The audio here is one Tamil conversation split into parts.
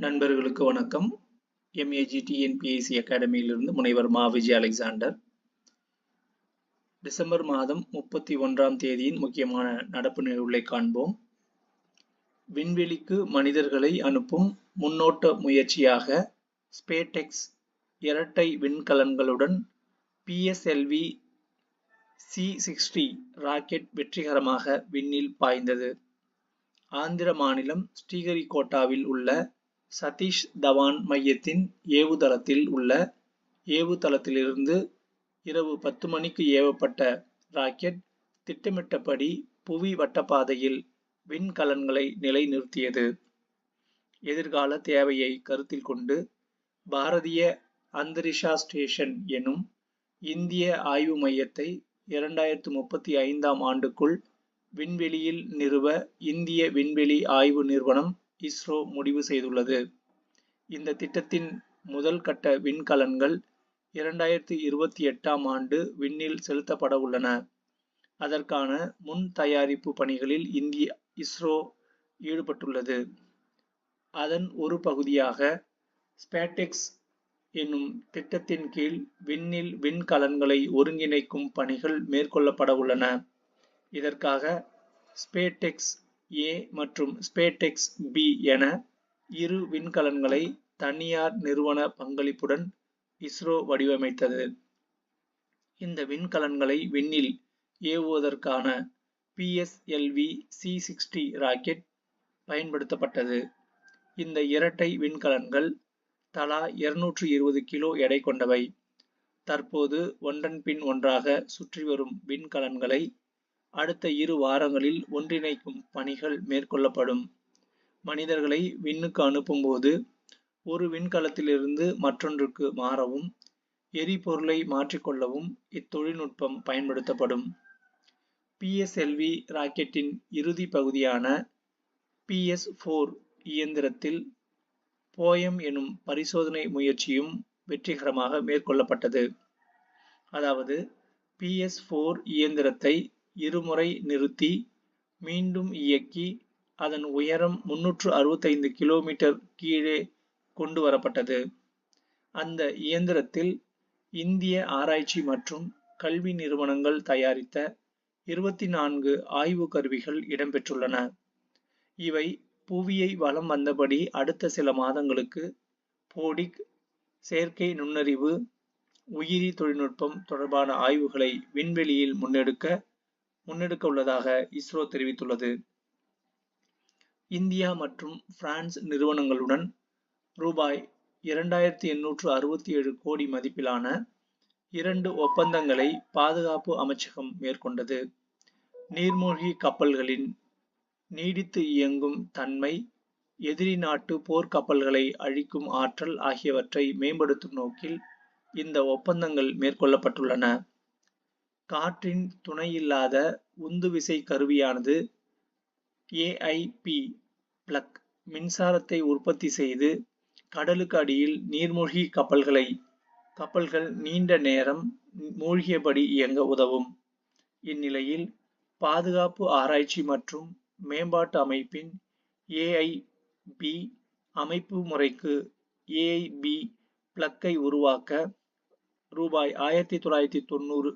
நண்பர்களுக்கு வணக்கம். MAGTNPSC அகாடமியிலிருந்து முனைவர் மா. விஜய் அலெக்சாண்டர். டிசம்பர் மாதம் 31ஆம் தேதியின் முக்கியமான நடப்பு நிகழ்வுகளை காண்போம். விண்வெளிக்கு மனிதர்களை அனுப்பும் முன்னோட்ட முயற்சியாக ஸ்பேடெக்ஸ் இரட்டை விண்கலன்களுடன் PSLV C-60 ராக்கெட் வெற்றிகரமாக விண்ணில் பாய்ந்தது. ஆந்திர மாநிலம் ஸ்ரீஹரிகோட்டாவில் உள்ள சதீஷ் தவான் மையத்தின் ஏவுதளத்தில் உள்ள ஏவுதளத்திலிருந்து இரவு 10 மணிக்கு ஏவப்பட்ட ராக்கெட் திட்டமிட்டபடி புவி வட்டப்பாதையில் விண்கலன்களை நிலைநிறுத்தியது. எதிர்கால தேவையை கருத்தில் கொண்டு பாரதிய அந்தரிக்ஷா ஸ்டேஷன் எனும் இந்திய ஆய்வு மையத்தை 2035ஆம் ஆண்டுக்குள் விண்வெளியில் நிறுவ இந்திய விண்வெளி ஆய்வு நிறுவனம் இஸ்ரோ முடிவு செய்துள்ளது. இந்த திட்டத்தின் முதல் கட்ட விண்கலன்கள் 2028ஆம் ஆண்டு விண்ணில் செலுத்தப்பட உள்ளன. அதற்கான முன் தயாரிப்பு பணிகளில் இஸ்ரோ ஈடுபட்டுள்ளது. அதன் ஒரு பகுதியாக ஸ்பேடெக்ஸ் என்னும் திட்டத்தின் கீழ் விண்ணில் விண்கலன்களை ஒருங்கிணைக்கும் பணிகள் மேற்கொள்ளப்பட உள்ளன. இதற்காக ஸ்பேடெக்ஸ் A மற்றும் ஸ்பேடெக்ஸ் B என இரு விண்கலன்களை தனியார் நிறுவன பங்களிப்புடன் இஸ்ரோ வடிவமைத்தது. இந்த விண்கலன்களை விண்ணில் ஏவுவதற்கான PSLV C-60 ராக்கெட் பயன்படுத்தப்பட்டது. இந்த இரட்டை விண்கலன்கள் தலா 220 கிலோ எடை கொண்டவை. தற்போது ஒன்றன் பின் ஒன்றாக சுற்றி வரும் விண்கலன்களை அடுத்த 2 வாரங்களில் ஒன்றிணைக்கும் பணிகள் மேற்கொள்ளப்படும். மனிதர்களை விண்ணுக்கு அனுப்பும்போது ஒரு விண்கலத்திலிருந்து மற்றொன்றுக்கு மாறவும் எரிபொருளை மாற்றிக்கொள்ளவும் இத்தொழில்நுட்பம் பயன்படுத்தப்படும். PSLV ராக்கெட்டின் இறுதி பகுதியான PS-4 இயந்திரத்தில் போயம் எனும் பரிசோதனை முயற்சியும் வெற்றிகரமாக மேற்கொள்ளப்பட்டது. அதாவது PS-4 இயந்திரத்தை இருமுறை நிறுத்தி மீண்டும் இயக்கி அதன் உயரம் 365 கிலோமீட்டர் கீழே கொண்டு வரப்பட்டது. அந்த இயந்திரத்தில் இந்திய ஆராய்ச்சி மற்றும் கல்வி நிறுவனங்கள் தயாரித்த 24 ஆய்வு கருவிகள் இடம்பெற்றுள்ளன. இவை புவியை வலம் வந்தபடி அடுத்த சில மாதங்களுக்கு போடிக், செயற்கை நுண்ணறிவு, உயிரி தொழில்நுட்பம் தொடர்பான ஆய்வுகளை விண்வெளியில் முன்னெடுக்க உள்ளதாக இஸ்ரோ தெரிவித்துள்ளது. இந்தியா மற்றும் பிரான்ஸ் நிறுவனங்களுடன் ரூபாய் 2867 கோடி மதிப்பிலான 2 ஒப்பந்தங்களை பாதுகாப்பு அமைச்சகம் மேற்கொண்டது. நீர்மூழ்கி கப்பல்களின் நீடித்து இயங்கும் தன்மை, எதிரி நாட்டு போர்க்கப்பல்களை அழிக்கும் ஆற்றல் ஆகியவற்றை மேம்படுத்தும் நோக்கில் இந்த ஒப்பந்தங்கள் மேற்கொள்ளப்பட்டுள்ளன. காற்றின் துணையில்லாத உந்துவிசை கருவியானது AIP பிளக் மின்சாரத்தை உற்பத்தி செய்து கடலுக்கு அடியில் நீர்மூழ்கி கப்பல்கள் நீண்ட நேரம் மூழ்கியபடி இயங்க உதவும். இந்நிலையில் பாதுகாப்பு ஆராய்ச்சி மற்றும் மேம்பாட்டு அமைப்பின் AIB அமைப்பு முறைக்கு AIB பிளக்கை உருவாக்க ரூபாய் 1990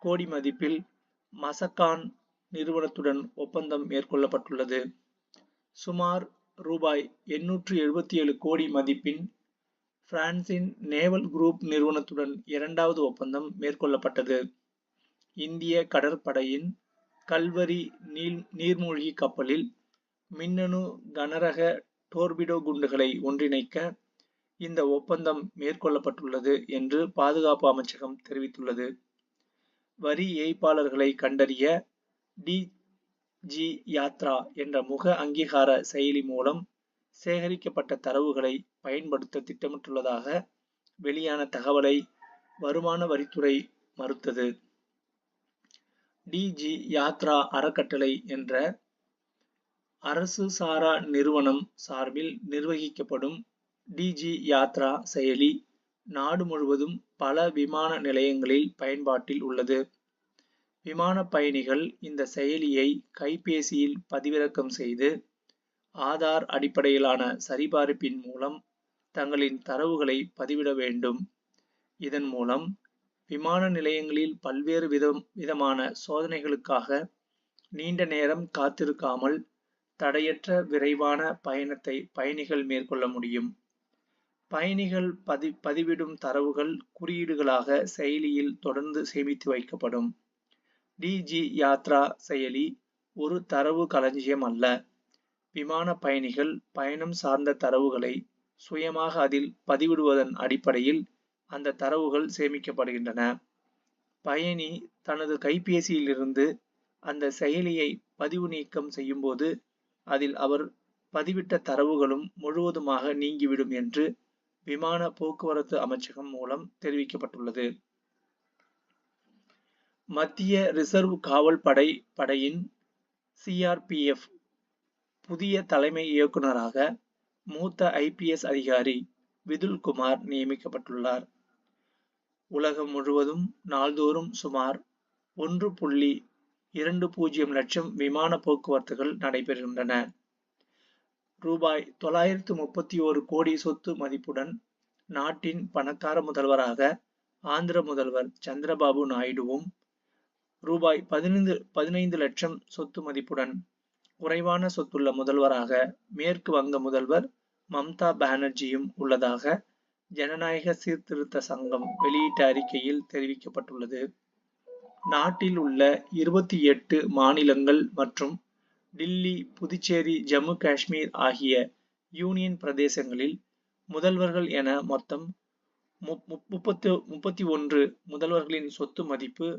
கோடி மதிப்பில் மசகான் நிறுவனத்துடன் ஒப்பந்தம் மேற்கொள்ளப்பட்டுள்ளது. சுமார் ரூபாய் 877 கோடி மதிப்பின் பிரான்சின் நேவல் குரூப் நிறுவனத்துடன் 2வது ஒப்பந்தம் மேற்கொள்ளப்பட்டது. இந்திய கடற்படையின் கல்வரி நீர்மூழ்கி கப்பலில் மின்னணு கனரக டோர்பிடோ குண்டுகளை ஒன்றிணைக்க இந்த ஒப்பந்தம் மேற்கொள்ளப்பட்டுள்ளது என்று பாதுகாப்பு அமைச்சகம் தெரிவித்துள்ளது. வரி ஏய்ப்பாளர்களை கண்டறிய DG யாத்ரா என்ற முக அங்கீகார செயலி மூலம் சேகரிக்கப்பட்ட தரவுகளை பயன்படுத்த திட்டமிட்டுள்ளதாக வெளியான தகவலை வருமான வரித்துறை மறுத்தது. DG யாத்ரா அறக்கட்டளை என்ற அரசு சாரா நிறுவனம் சார்பில் நிர்வகிக்கப்படும் DG யாத்ரா செயலி நாடு முழுவதும் பல விமான நிலையங்களில் பயன்பாட்டில் உள்ளது. விமான பயணிகள் இந்த செயலியை கைபேசியில் பதிவிறக்கம் செய்து ஆதார் அடிப்படையிலான சரிபார்ப்பின் மூலம் தங்களின் தரவுகளை பதிவிட வேண்டும். இதன் மூலம் விமான நிலையங்களில் பல்வேறு விதமான சோதனைகளுக்காக நீண்ட நேரம் காத்திருக்காமல் தடையற்ற விரைவான பயணத்தை பயணிகள் மேற்கொள்ள முடியும். பயணிகள் பதிவிடும் தரவுகள் குறியீடுகளாக செயலியில் தொடர்ந்து சேமித்து வைக்கப்படும். டிஜி யாத்ரா செயலி ஒரு தரவு களஞ்சியம் அல்ல. விமான பயணிகள் பயணம் சார்ந்த தரவுகளை சுயமாக அதில் பதிவிடுவதன் அடிப்படையில் அந்த தரவுகள் சேமிக்கப்படுகின்றன. பயணி தனது கைபேசியிலிருந்து அந்த செயலியை பதிவு நீக்கம் செய்யும்போது அதில் அவர் பதிவிட்ட தரவுகளும் முழுவதுமாக நீங்கிவிடும் என்று விமான போக்குவரத்து அமைச்சகம் மூலம் தெரிவிக்கப்பட்டுள்ளது. மத்திய ரிசர்வ் காவல் படையின் CRPF புதிய தலைமை இயக்குநராக மூத்த IPS அதிகாரி விதுல் குமார் நியமிக்கப்பட்டுள்ளார். உலகம் முழுவதும் நாள்தோறும் சுமார் 1.20 லட்சம் விமான போக்குவரத்துகள் நடைபெறுகின்றன. ரூபாய் 931 கோடி சொத்து மதிப்புடன் நாட்டின் பணக்கார முதல்வராக ஆந்திர முதல்வர் சந்திரபாபு நாயுடுவும், ரூபாய் 15 லட்சம் சொத்து மதிப்புடன் குறைவான சொத்துள்ள முதல்வராக மேற்கு வங்க முதல்வர் மம்தா பானர்ஜியும் உள்ளதாக ஜனநாயக சீர்திருத்த சங்கம் வெளியிட்ட அறிக்கையில் தெரிவிக்கப்பட்டுள்ளது. நாட்டில் உள்ள 28 மாநிலங்கள் மற்றும் டில்லி, புதுச்சேரி, ஜம்மு காஷ்மீர் ஆகிய யூனியன் பிரதேசங்களில் முதல்வர்கள் என மொத்தம் 31 முதல்வர்களின் சொத்து மதிப்பு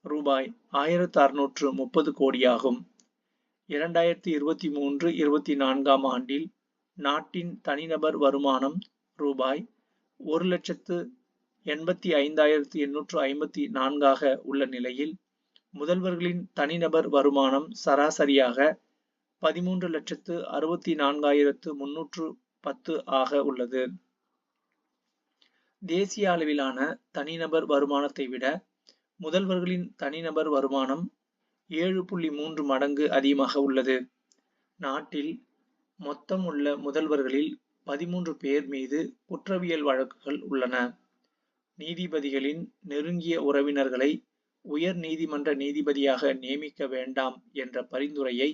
ரூபாய் 1630 கோடியாகும். 2023-24 ஆண்டில் நாட்டின் தனிநபர் வருமானம் ரூபாய் 1,85,854 உள்ள நிலையில் முதல்வர்களின் தனிநபர் வருமானம் சராசரியாக 13,64,310 ஆக உள்ளது. தேசிய அளவிலான தனிநபர் வருமானத்தை விட முதல்வர்களின் தனிநபர் வருமானம் 7.3 மடங்கு அதிகமாக உள்ளது. நாட்டில் மொத்தம் உள்ள முதல்வர்களில் 13 பேர் மீது குற்றவியல் வழக்குகள் உள்ளன. நீதிபதிகளின் நெருங்கிய உறவினர்களை உயர் நீதிமன்ற நீதிபதியாக நியமிக்க வேண்டாம் என்ற பரிந்துரையை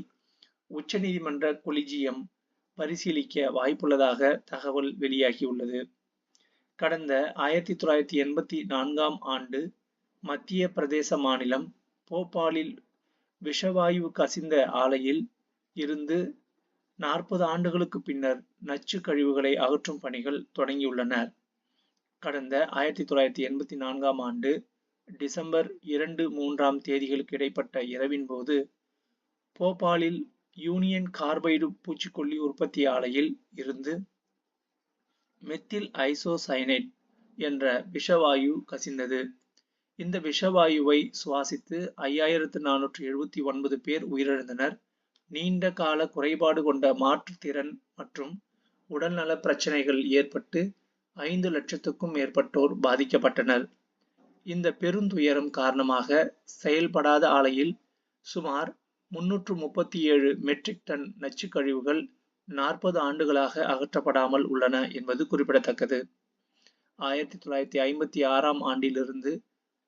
உச்சநீதிமன்ற கொலிஜியம் பரிசீலிக்க வாய்ப்புள்ளதாக தகவல் வெளியாகியுள்ளது. கடந்த 1984 ஆண்டு மத்திய பிரதேச மாநிலம் போபாலில் விஷவாயு கசிந்த ஆலையில் இருந்து 40 ஆண்டுகளுக்கு பின்னர் நச்சு கழிவுகளை அகற்றும் பணிகள் தொடங்கியுள்ளன. கடந்த 1984 ஆண்டு டிசம்பர் 2-3 தேதிகளுக்கு இடைப்பட்ட இரவின் போது போபாலில் யூனியன் கார்பைடு பூச்சிக்கொல்லி உற்பத்தி ஆலையில் இருந்து மெத்தில் ஐசோசயனேட் என்ற விஷவாயு கசிந்தது. இந்த விஷவாயுவை சுவாசித்து 5479 பேர் உயிரிழந்தனர். நீண்ட கால குறைபாடு கொண்ட மாற்றுத்திறன் மற்றும் உடல்நல பிரச்சனைகள் ஏற்பட்டு 5 லட்சத்துக்கும் மேற்பட்டோர் பாதிக்கப்பட்டனர். இந்த பெருந்துயரம் காரணமாக செயல்படாத ஆலையில் சுமார் 337 மெட்ரிக் டன் நச்சு கழிவுகள் 40 ஆண்டுகளாக அகற்றப்படாமல் உள்ளன என்பது குறிப்பிடத்தக்கது. 1956 ஆண்டிலிருந்து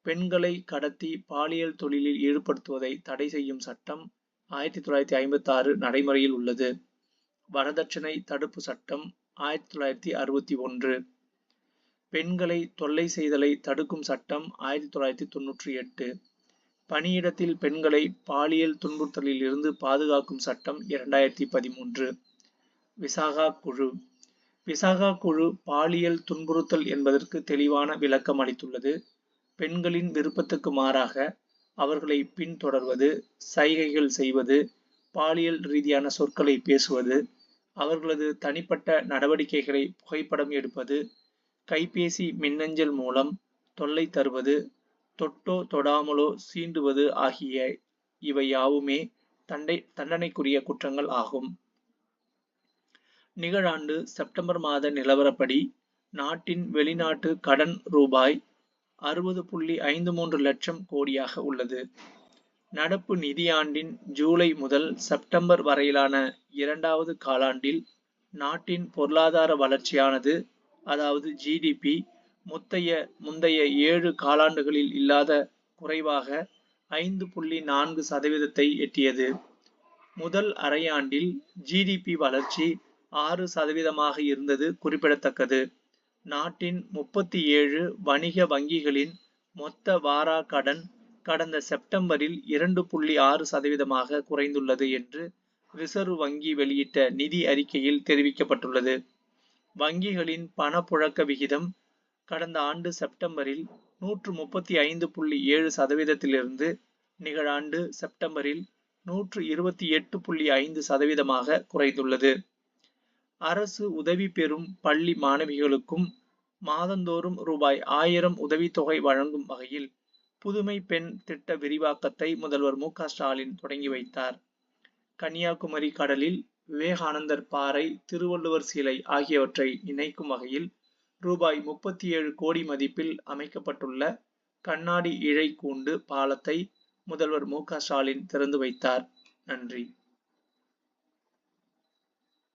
பெண்களை கடத்தி பாலியல் தொழிலில் ஈடுபடுத்துவதை தடை செய்யும் சட்டம் 1956 நடைமுறையில் உள்ளது. வரதட்சணை தடுப்பு சட்டம் 1961. பெண்களை தொல்லை செய்தலை தடுக்கும் சட்டம் 1998. பணியிடத்தில் பெண்களை பாலியல் துன்புறுத்தலில் இருந்து பாதுகாக்கும் சட்டம் 2013. விசாகா குழு. விசாகா குழு பாலியல் துன்புறுத்தல் என்பதற்கு தெளிவான விளக்கம் அளித்துள்ளது. பெண்களின் விருப்பத்துக்கு மாறாக அவர்களை பின்தொடர்வது, சைகைகள் செய்வது, பாலியல் ரீதியான சொற்களை பேசுவது, அவர்களது தனிப்பட்ட நடவடிக்கைகளை புகைப்படம் எடுப்பது, கைபேசி மின்னஞ்சல் மூலம் தொல்லை தருவது, தொட்டோ தொடாமலோ சீண்டுவது ஆகிய இவை யாவுமே தண்டனைக்குரிய குற்றங்கள் ஆகும். நிகழாண்டு செப்டம்பர் மாத நிலவரப்படி நாட்டின் வெளிநாட்டு கடன் ரூபாய் 60.53 லட்சம் கோடியாக உள்ளது. நடப்பு நிதியாண்டின் ஜூலை முதல் செப்டம்பர் வரையிலான இரண்டாவது காலாண்டில் நாட்டின் பொருளாதார வளர்ச்சியானது, அதாவது ஜிடிபி, முந்தைய 7 காலாண்டுகளில் இல்லாத குறைவாக 5.4% எட்டியது. முதல் அரையாண்டில் ஜிடிபி வளர்ச்சி 6% இருந்தது குறிப்பிடத்தக்கது. நாட்டின் 37 வணிக வங்கிகளின் மொத்த வாரா கடன் கடந்த செப்டம்பரில் 2.6% குறைந்துள்ளது என்று ரிசர்வ் வங்கி வெளியிட்ட நிதி அறிக்கையில் தெரிவிக்கப்பட்டுள்ளது. வங்கிகளின் பணப்புழக்க விகிதம் கடந்த ஆண்டு செப்டம்பரில் 135.7%இலிருந்து நிகழாண்டு செப்டம்பரில் 128.5% குறைந்துள்ளது. அரசு உதவி பெறும் பள்ளி மாணவிகளுக்கும் மாதந்தோறும் ரூபாய் 1000 உதவித்தொகை வழங்கும் வகையில் புதுமை பெண் திட்ட விரிவாக்கத்தை முதல்வர் மு.க.ஸ்டாலின் தொடங்கி வைத்தார். கன்னியாகுமரி கடலில் விவேகானந்தர் பாறை, திருவள்ளுவர் சிலை ஆகியவற்றை இணைக்கும் வகையில் ரூபாய் 37 கோடி மதிப்பில் அமைக்கப்பட்டுள்ள கண்ணாடி இழை கூண்டு பாலத்தை முதல்வர் மு.க.ஸ்டாலின் திறந்து வைத்தார். நன்றி.